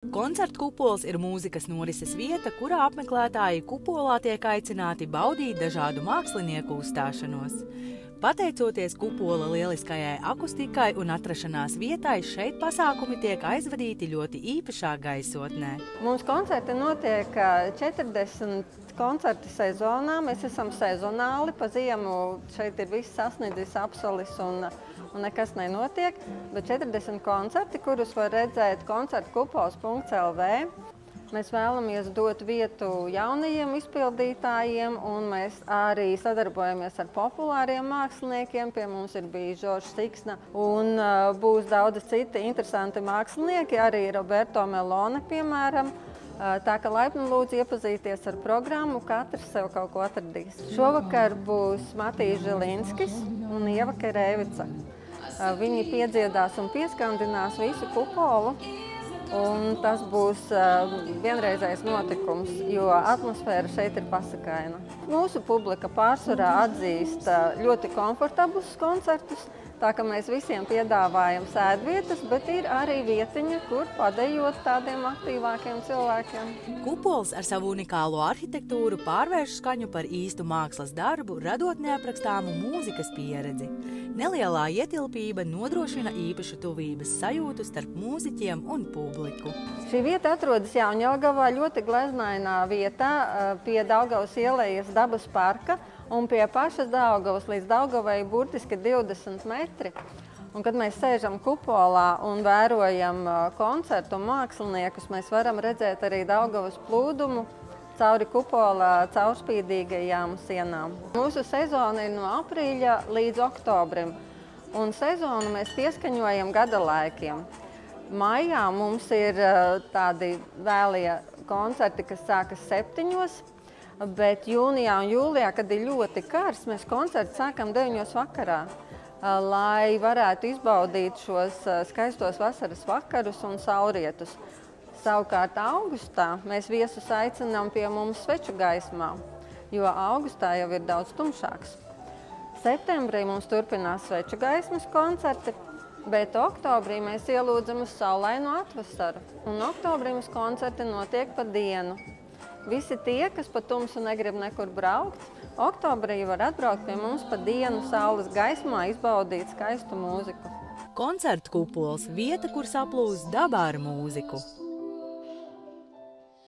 Koncertu kupols ir mūzikas norises vieta, kurā apmeklētāji kupolā tiek aicināti baudīt dažādu mākslinieku uzstāšanos. Pateicoties kupola lieliskajai akustikai un atrašanās vietai, šeit pasākumi tiek aizvadīti ļoti īpašā gaisotnē. Mums koncerti notiek 40 koncerti sezonā. Mēs esam sezonāli. Pa ziemu šeit ir viss sasniedzis apsolis un nekas nenotiek. Bet 40 koncerti, kurus var redzēt koncertkupols.lv. Mēs vēlamies dot vietu jaunajiem izpildītājiem, un mēs arī sadarbojamies ar populāriem māksliniekiem. Pie mums ir bijis Žoržs Siksna, un būs daudz citi interesanti mākslinieki, arī Roberto Melone, piemēram. Tā ka laipni lūdzu iepazīties ar programmu, katrs sev kaut ko atradīs. Šovakar būs Matīs Žilinskis un Ieva Kerēvica. Viņi piedziedās un pieskandinās visu kupolu. Un tas būs vienreizējs notikums, jo atmosfēra šeit ir pasakaina. Mūsu publika pārsvarā atzīst ļoti komfortablus koncertus, tā ka mēs visiem piedāvājam sēdvietas, bet ir arī vietiņa, kur padejot tādiem aktīvākiem cilvēkiem. Kupols ar savu unikālo arhitektūru pārvērš skaņu par īstu mākslas darbu, radot neaprakstāmu mūzikas pieredzi. Nelielā ietilpība nodrošina īpašu tuvības sajūtu starp mūziķiem un publiku. Šī vieta atrodas Jaunjelgavā, ļoti gleznainā vietā, pie Daugavas ielas dabas parka un pie pašas Daugavas līdz Daugavai burtiski 20 metri. Un, kad mēs sēžam kupolā un vērojam koncertu un māksliniekus, mēs varam redzēt arī Daugavas plūdumu cauri kupola caurspīdīgajām sienām. Mūsu sezona ir no aprīļa līdz oktobrim, un sezonu mēs pieskaņojam gada laikiem. Maijā mums ir tādi vēlie koncerti, kas sākas 7, bet jūnijā un jūlijā, kad ir ļoti karsts, mēs koncertu sākam 9 vakarā, lai varētu izbaudīt šos skaistos vasaras vakarus un saulrietus. Savukārt augustā mēs viesus aicinām pie mums sveču gaismā, jo augustā jau ir daudz tumšāks. Septembrī mums turpinās sveču gaismas koncerti, bet oktobrī mēs ielūdzam uz saulainu atvasaru. Un oktobrī mums koncerti notiek pa dienu. Visi tie, kas pa tumsu negrib nekur braukt, oktobrī var atbraukt pie mums pa dienu saules gaismā, izbaudīt skaistu mūziku. Koncertu kupols – vieta, kur saplūst dabā ar mūziku.